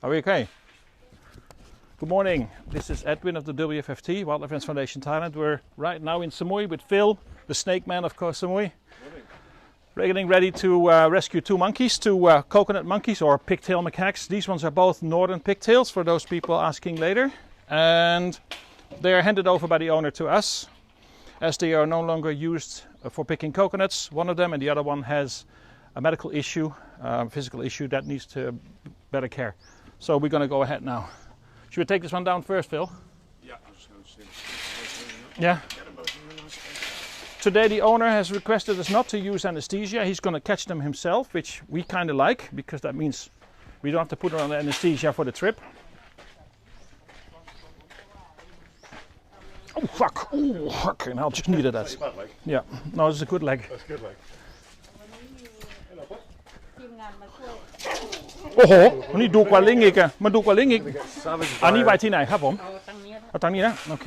Are we okay? Good morning. This is Edwin of the WFFT, Wildlife Friends Foundation Thailand. We're right now in Samui with Phil, the snake man of Koh Samui. We're getting ready to rescue two monkeys, two coconut monkeys or pigtail macaques. These ones are both northern pigtails for those people asking later. And they are handed over by the owner to us as they are no longer used for picking coconuts, one of them, and the other one has a medical issue, physical issue that needs to better care. So we're going to go ahead now. Should we take this one down first, Phil? Yeah, I'm just going to see. Yeah. Today the owner has requested us not to use anesthesia. He's going to catch them himself, which we kind of like, because that means we don't have to put on anesthesia for the trip. Oh, fuck. Oh, fucking hell, just needed that. Yeah, no, it's a good leg. That's good leg. โอ้โหนี่ดูกว่าลิงอีกอะมันดูกว่าลิงอีกอันนี้ไว้ที่ไหนครับผมเอาตั้งนี้นะโอเค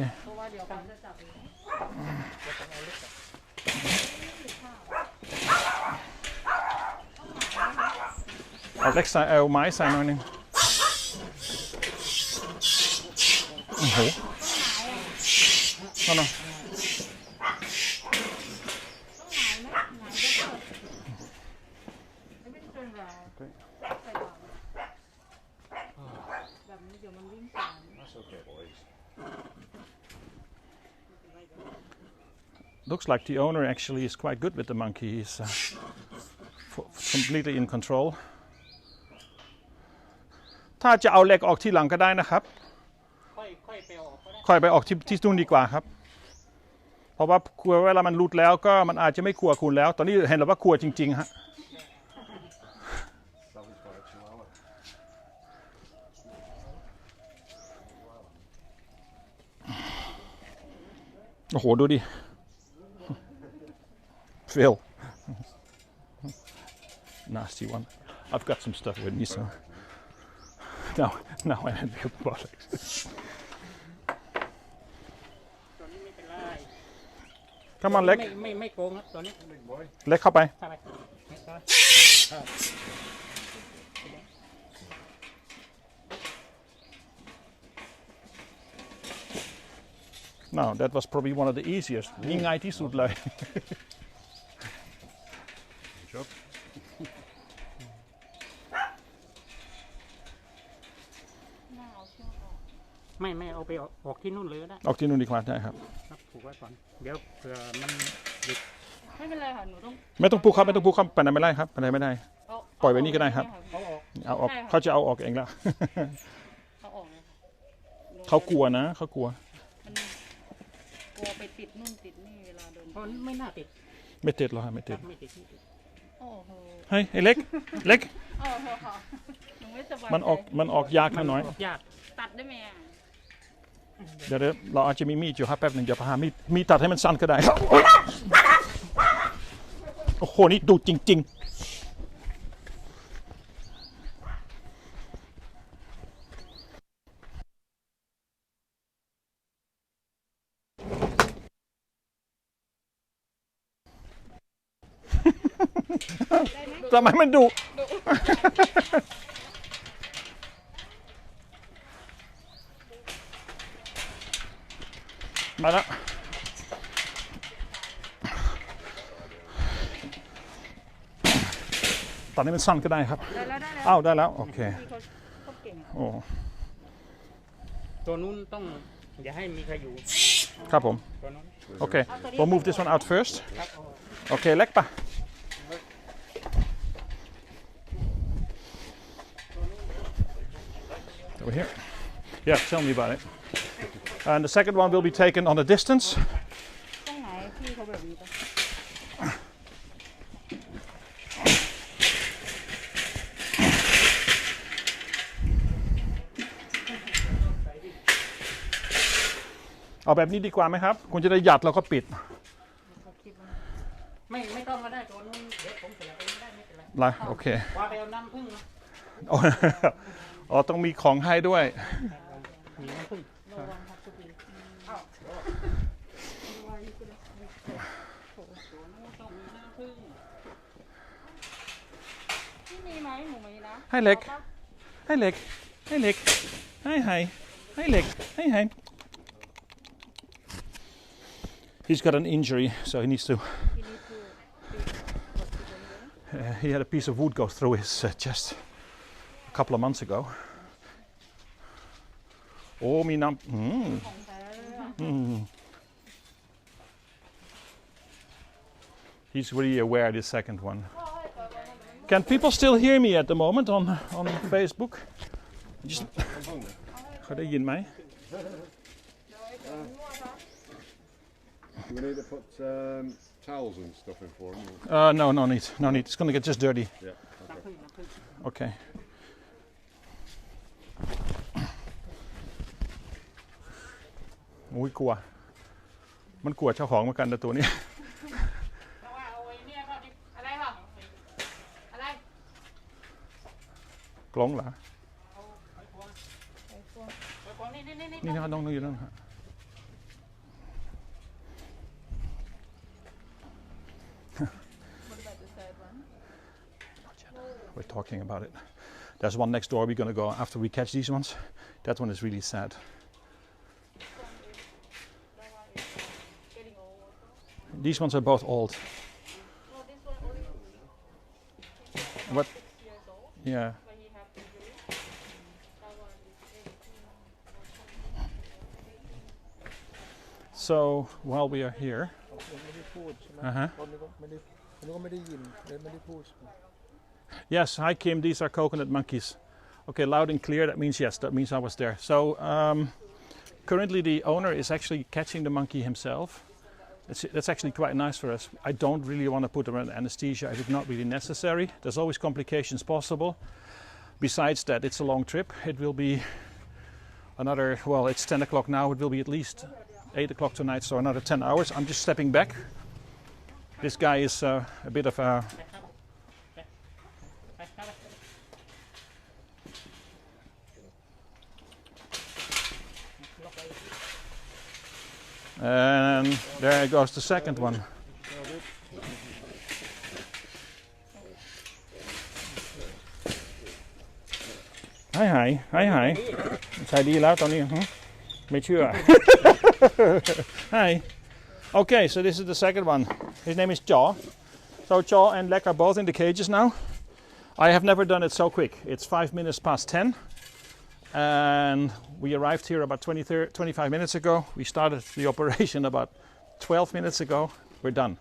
เอาเล็กใส่เอาไม้ใส่หน่อยนึงโอ้โหนั่นน่ะLooks like the owner actually is quite good with the monkey. He's completely in control. ถ้าจะเอาเล็กออกที่หลังก็ได้นะครับค่อยไปออกที่นู่นดีกว่าครับเพราะว่ากลัวเวลามันหลุดแล้วก็มันอาจจะไม่กลัวคุณแล้วตอนนี้เห็นแล้วว่ากลัวจริงๆฮะโอ้โหดูดิPhil. Nasty one. I've got some stuff with me, so. No, I had the bollocks. Come on, leg. Leg เข้าไป No, that was probably one of the easiest. นี่ง่ายที่สุดเลยไม่เอาไปออกที่นู่นเลยก็ได้ออกที่นู่นดีกว่าได้ครับผูกไว้ก่อนเดี๋ยวเผื่อมันหยุดไม่เป็นไรค่ะหนูต้องไม่ต้องผูกครับไปไหนไม่ได้ครับไปไหนไม่ได้ปล่อยไว้นี่ก็ได้ครับเอาออกเขาจะเอาออกเองแล้วเขาออกเลยเขากลัวนะเขากลัวกลัวไปติดนู่นติดนี่เวลาเดินไม่น่าติดไม่ติดหรอไม่ติดโอ้โหเฮ้ยเล็กโอ้โหค่ะหนูไม่สบายมันออกยากแค่น้อยยากตัดได้ไหมเดี๋ยวเราอาจจะมีมีดอยู่ครับแป๊บหนึ่งเดี๋ยวพามีดตัดให้มันสั้นก็ได้โอ้โหนี่ดูจริงๆทำไมมันดุมาแล้วตอนนี้มันสั้นก็ได้ครับอ้าวได้แล้วโอเคโอ้ตัวนู้นต้องอย่าให้มีใครอยู่ครับผมโอเค we'll move this one out first โอเคเล็กปะ over here yeah tell me about it and the second one will be taken on a distance ตรงไหนที่เขาแบบนี้ปะเอาแบบนี้ดีกว่าไหมครับคุณจะได้หยัดแล้วก็ปิดไม่ต้องก็ได้ตัวนู้นเดี๋ยวผมเสียเองได้ไม่เป็นไรไรโอเคว่าไปเอาน้ำผึ้งนะอ๋อต้องมีของให้ด้วยมีน้ำผึ้งที่มีไหมหมูมีนะให้เล็ก Hey, lick. Hi, hi. Hey, lick. Hey, hi. He's got an injury, so he needs to. He had a piece of wood go through his chest a couple of months ago. Oh, me num. He's really aware of this second one. Can people still hear me at the moment on Facebook? Just. Ga je in mij? Do we need to put towels and stuff in for him? No, no need. No need. It's going to get just dirty. Yeah. Okay. Ui, กลัว มันกลัวเจ้าของเหมือนกันนะตัวนี้ กลงเหรอ นี่นะครับน้องอยู่นั่นฮะ We're talking about it. There's one next door we're going to go after we catch these ones. That one is really sad. These ones are both old. What? Yeah. So while we are here, yes, hi Kim, these are coconut monkeys. Okay, loud and clear, that means yes, that means I was there. So currently the owner is actually catching the monkey himself. That's actually quite nice for us. I don't really want to put them under anesthesia if it's not really necessary. There's always complications possible. Besides that, it's a long trip. It will be another, well, it's 10 o'clock now. It will be at least 8 o'clock tonight, so another 10 hours. I'm just stepping back. This guy is a bit of a... And there goes the second one. Hi, hi, hi, hi. ใช้ดีแล้วตอนนี้ไม่เชื่อ Hi. Okay, so this is the second one. His name is Jaw. So Jaw and Lek are both in the cages now. I have never done it so quick. It's 5 minutes past 10. And we arrived here about 25 minutes ago. We started the operation about 12 minutes ago. We're done.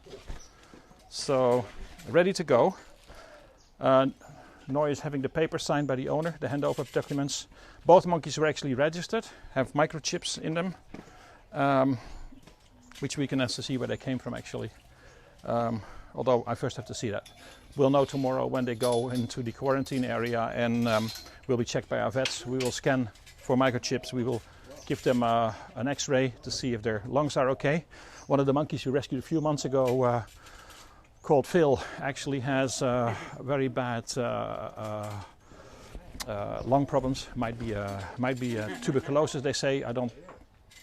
So, ready to go. Noy is having the paper signed by the owner, the handover of documents. Both monkeys were actually registered, have microchips in them, which we can also see where they came from actually. Although I first have to see that. We'll know tomorrow when they go into the quarantine area and will be checked by our vets. We will scan for microchips. We will give them an x-ray to see if their lungs are okay. One of the monkeys we rescued a few months ago called Phil actually has very bad lung problems. Might be tuberculosis, they say. I don't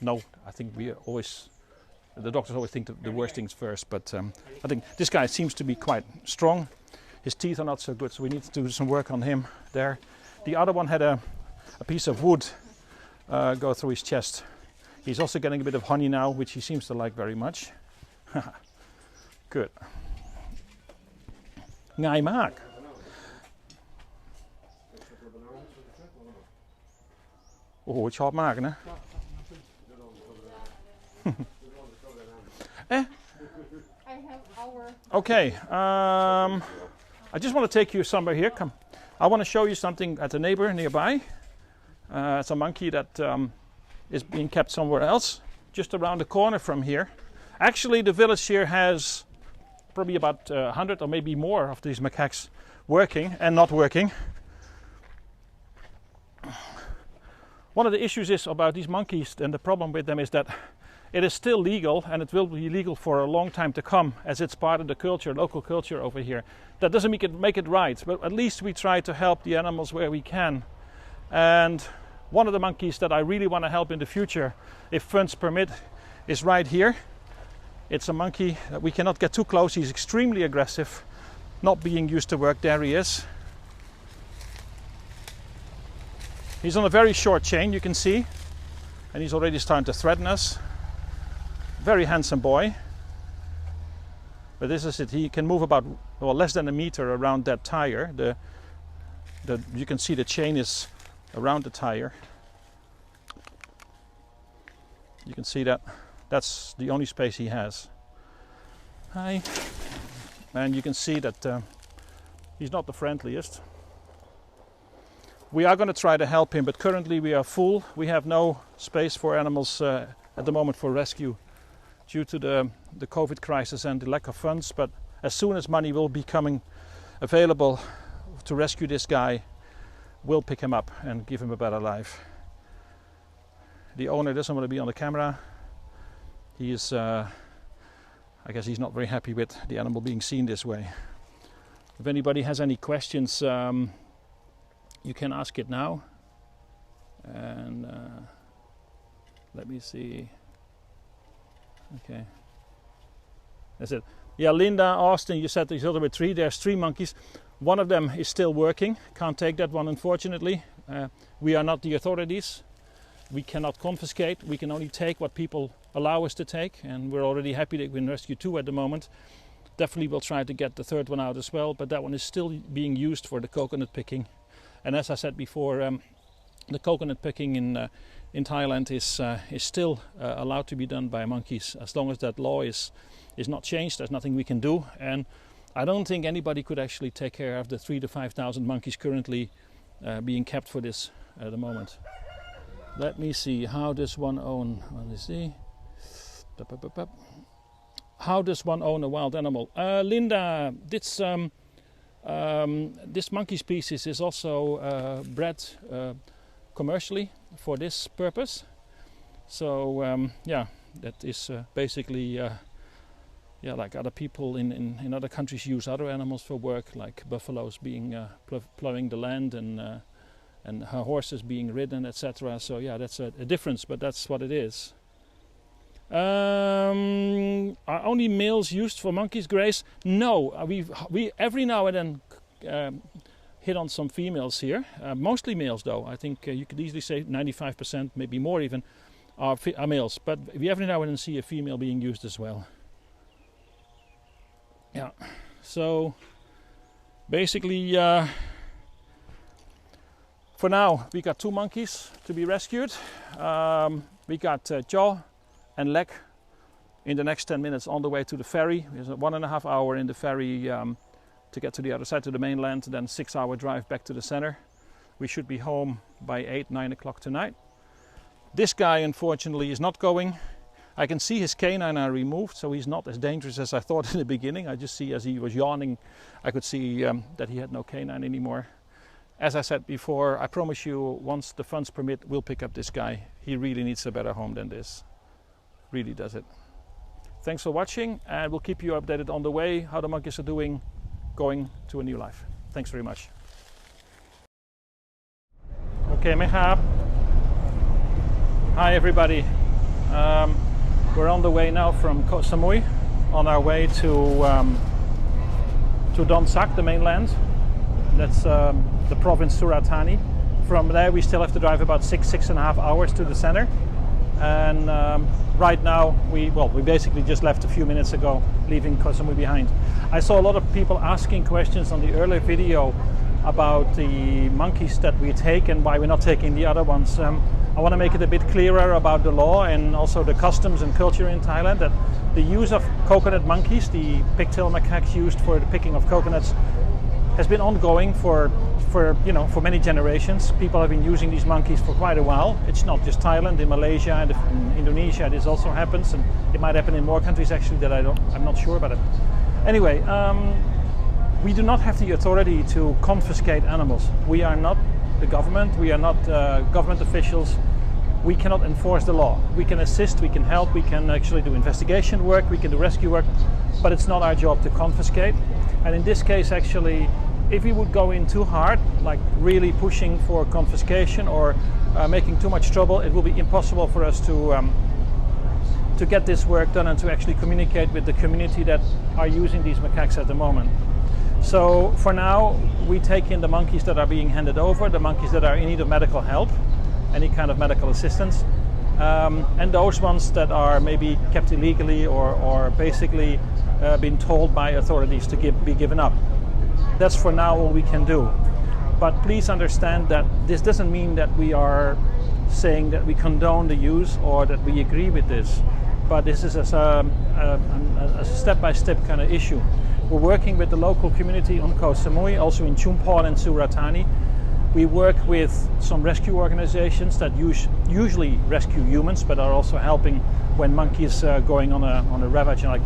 know. I think the doctors always think the worst things first, but I think this guy seems to be quite strong. His teeth are not so good, so we need to do some work on him there. The other one had a piece of wood go through his chest. He's also getting a bit of honey now, which he seems to like very much. Good. ง่ายมาก โอ้โหชอบมากนะ Okay, I just want to take you somewhere here. Come, I want to show you something at a neighbor nearby. It's a monkey that is being kept somewhere else, just around the corner from here. Actually, the village here has probably about 100 or maybe more of these macaques working and not working. One of the issues is about these monkeys, and the problem with them is that it is still legal, and it will be legal for a long time to come, as it's part of the culture, local culture over here. That doesn't make it right, but at least we try to help the animals where we can. And one of the monkeys that I really want to help in the future, if funds permit, is right here. It's a monkey that we cannot get too close. He's extremely aggressive, not being used to work. There he is. He's on a very short chain, you can see, and he's already starting to threaten us. Very handsome boy. But this is it. He can move about, well, less than a meter around that tire. You can see the chain is around the tire. You can see that. That's the only space he has. Hi. And you can see that he's not the friendliest. We are going to try to help him, but currently we are full. We have no space for animals at the moment for rescue due to the COVID crisis and the lack of funds. But as soon as money will be coming available to rescue this guy, we'll pick him up and give him a better life. The owner doesn't want to be on the camera. He is, I guess he's not very happy with the animal being seen this way. If anybody has any questions, you can ask it now. And let me see. Okay. That's it. Yeah, Linda, Austin, you said there's with three. There's 3 monkeys. One of them is still working. Can't take that one, unfortunately. We are not the authorities. We cannot confiscate. We can only take what people allow us to take. And we're already happy that we can rescue 2 at the moment. Definitely we'll try to get the 3rd one out as well. But that one is still being used for the coconut picking. And as I said before, the coconut picking in Thailand is still allowed to be done by monkeys. As long as that law is not changed, there's nothing we can do. And I don't think anybody could actually take care of the 3,000 to 5,000 monkeys currently being kept for this at the moment. Let me see, how does one own, let me see. How does one own a wild animal? Linda, this monkey species is also bred commercially for this purpose. So yeah, that is basically yeah, like other people in other countries use other animals for work, like buffaloes being plowing the land and horses being ridden, etc. So yeah, that's a difference, but that's what it is. Are only males used for monkeys, Grace? No, we every now and then hit on some females here. Mostly males, though. I think you could easily say 95%, maybe more even, are males. But we every now and then see a female being used as well. Yeah. So basically, for now, we got 2 monkeys to be rescued. We got jaw and leg in the next 10 minutes on the way to the ferry. There's a 1.5 hour in the ferry to get to the other side, to the mainland, then 6-hour drive back to the center. We should be home by 8-9 o'clock tonight. This guy, unfortunately, is not going. I can see his canine are removed, so he's not as dangerous as I thought in the beginning. I just see, as he was yawning, I could see that he had no canine anymore. As I said before, I promise you, once the funds permit, we'll pick up this guy. He really needs a better home than this. Really does it. Thanks for watching, and we'll keep you updated on the way, how the monkeys are doing, going to a new life. Thanks very much. Okay, Mehab. Hi everybody. We're on the way now from Koh Samui, on our way to Don Sak, the mainland. That's the province Surat Thani. From there we still have to drive about 6.5 hours to the center. And right now we basically just left a few minutes ago, leaving Koh Samui behind. I saw a lot of people asking questions on the earlier video about the monkeys that we take and why we're not taking the other ones. I want to make it a bit clearer about the law and also the customs and culture in Thailand, that the use of coconut monkeys, the pigtail macaques used for the picking of coconuts, has been ongoing for many generations. People have been using these monkeys for quite a while. It's not just Thailand. In Malaysia and in Indonesia this also happens, and it might happen in more countries actually that I'm not sure about it. Anyway, we do not have the authority to confiscate animals. We are not the government. We are not government officials. We cannot enforce the law. We can assist, we can help, we can actually do investigation work, we can do rescue work, but it's not our job to confiscate. And in this case, actually, if we would go in too hard, like really pushing for confiscation or making too much trouble, it will be impossible for us to get this work done and to actually communicate with the community that are using these macaques at the moment. So for now, we take in the monkeys that are being handed over, the monkeys that are in need of medical help, any kind of medical assistance, and those ones that are maybe kept illegally or basically been told by authorities to be given up. That's for now all we can do. But please understand that this doesn't mean that we are saying that we condone the use or that we agree with this. But this is a step-by-step kind of issue. We're working with the local community on Koh Samui, also in Chumphon and Surat Thani. We work with some rescue organizations that usually rescue humans, but are also helping when monkeys are going on a ravage, like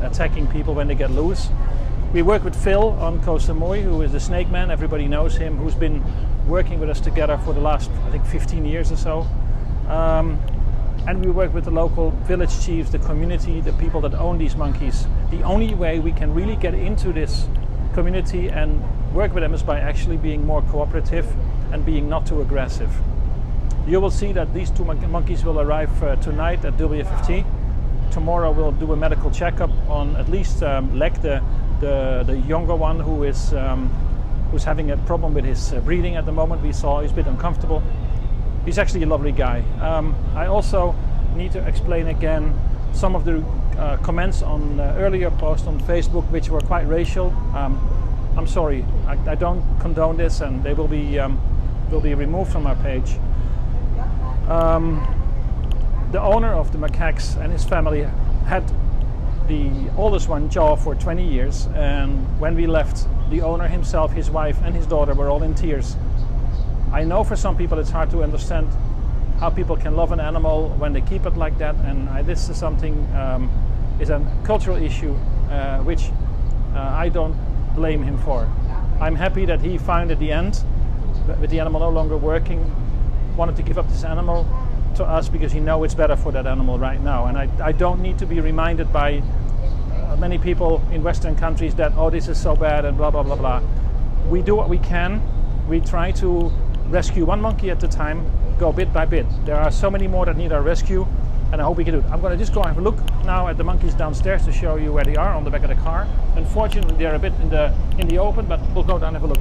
attacking people when they get loose. We work with Phil on Koh Samui, who is the snake man. Everybody knows him, who's been working with us together for the last, I think, 15 years or so. And we work with the local village chiefs, the community, the people that own these monkeys. The only way we can really get into this community and work with them is by actually being more cooperative and being not too aggressive. You will see that these two monkeys will arrive tonight at WFFT. Tomorrow we'll do a medical checkup on at least Lek, the younger one who's having a problem with his breathing at the moment. We saw he's a bit uncomfortable. He's actually a lovely guy. I also need to explain again some of the comments on earlier posts on Facebook, which were quite racial. I'm sorry, I don't condone this, and they will be removed from our page. The owner of the macaques and his family had the oldest one, Jaw, for 20 years, and when we left, the owner himself, his wife and his daughter were all in tears. I know for some people it's hard to understand how people can love an animal when they keep it like that, and this is something, is a cultural issue which I don't blame him for. I'm happy that he found at the end, with the animal no longer working, wanted to give up this animal to us because he knows it's better for that animal right now. And I don't need to be reminded by many people in Western countries that, oh, this is so bad and blah, blah, blah, blah. We do what we can. We try to rescue one monkey at a time, go bit by bit. There are so many more that need our rescue, and I hope we can do it. I'm going to just go have a look now at the monkeys downstairs to show you where they are on the back of the car. Unfortunately, they're a bit in the open, but we'll go down and have a look.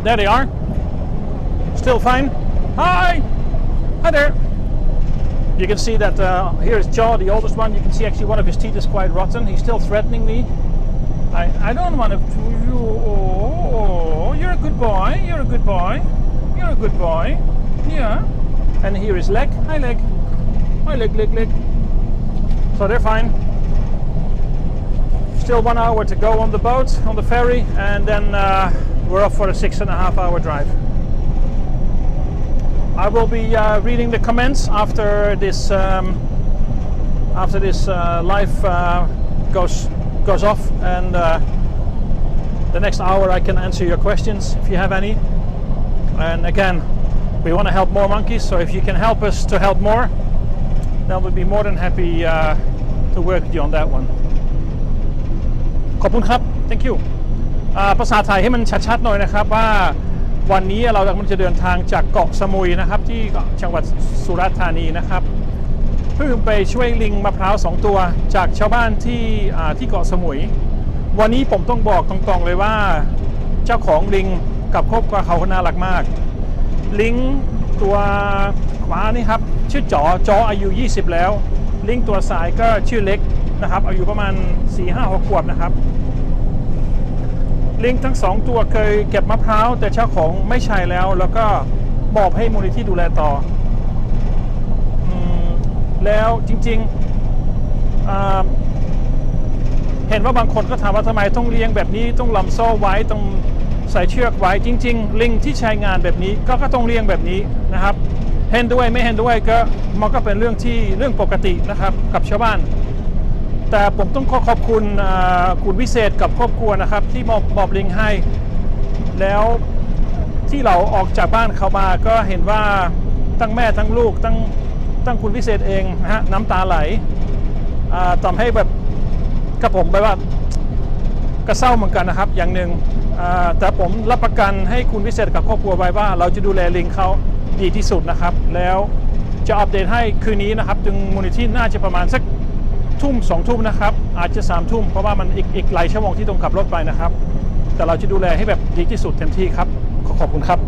There they are, still fine. Hi there. You can see that here is Jaw, the oldest one. You can see actually one of his teeth is quite rotten. He's still threatening me. I don't want to. Oh, you're a good boy. You're a good boy. You're a good boy. Yeah. And here is Leg. Hi, Leg. Hi, Leg. So they're fine. Still 1 hour to go on the boat, on the ferry, and then we're off for a 6.5 hour drive. I will be reading the comments after this live goes off, and the next hour I can answer your questions if you have any. And again, we want to help more monkeys, so if you can help us to help more, then we'll be more than happy to work with you on that one. ขอบคุณครับ thank you ภาษาไทยให้มันชัดๆหน่อยนะครับว่าวันนี้เรากำลังจะเดินทางจากเกาะสมุยนะครับที่จังหวัดสุราษฎร์ธานีนะครับเพื่อไปช่วยลิงมะพร้าว2ตัวจากชาวบ้านที่เกาะสมุยวันนี้ผมต้องบอกตรงๆเลยว่าเจ้าของลิงกับครอบครัวเขาน่ารักมากลิงตัวขวานี่ครับชื่อจ๋ออายุ20แล้วลิงตัวซ้ายก็ชื่อเล็กนะครับอายุประมาณ 4-5-6 ขวบนะครับลิงทั้ง2ตัวเคยเก็บมะพร้าวแต่เจ้าของไม่ใช่แล้วก็มอบให้มูลนิธิดูแลต่อแล้วจริงๆเห็นว่าบางคนก็ถามว่าทำไมต้องเลี้ยงแบบนี้ต้องล่ำโซ่ไว้ต้องใส่เชือกไว้จริงๆลิงที่ใช้งานแบบนี้ก็ต้องเลี้ยงแบบนี้นะครับเห็นด้วยไม่เห็นด้วยก็มันก็เป็นเรื่องปกตินะครับกับชาวบ้าน แต่ผมต้องขอบคุณคุณวิเศษกับครอบครัวนะครับที่มอบลิงให้แล้วที่เราออกจากบ้านเขามาก็เห็นว่าทั้งแม่ทั้งลูกทั้งคุณวิเศษเองนะฮะน้ำตาไหลทำให้แบบกับผมแบบว่ากระเศร้าเหมือนกันนะครับอย่างหนึ่งแต่ผมรับประกันให้คุณวิเศษกับครอบครัวไว้ว่าเราจะดูแลลิงเขาดีที่สุดนะครับแล้วจะอัปเดตให้คืนนี้นะครับจึงมูลนิธิน่าจะประมาณสักทุ่ม2 ทุ่มนะครับอาจจะ3 ทุ่มเพราะว่ามันอีกหลายชั่วโมงที่ต้องขับรถไปนะครับแต่เราจะดูแลให้แบบดีที่สุดเต็มที่ครับขอบคุณครับ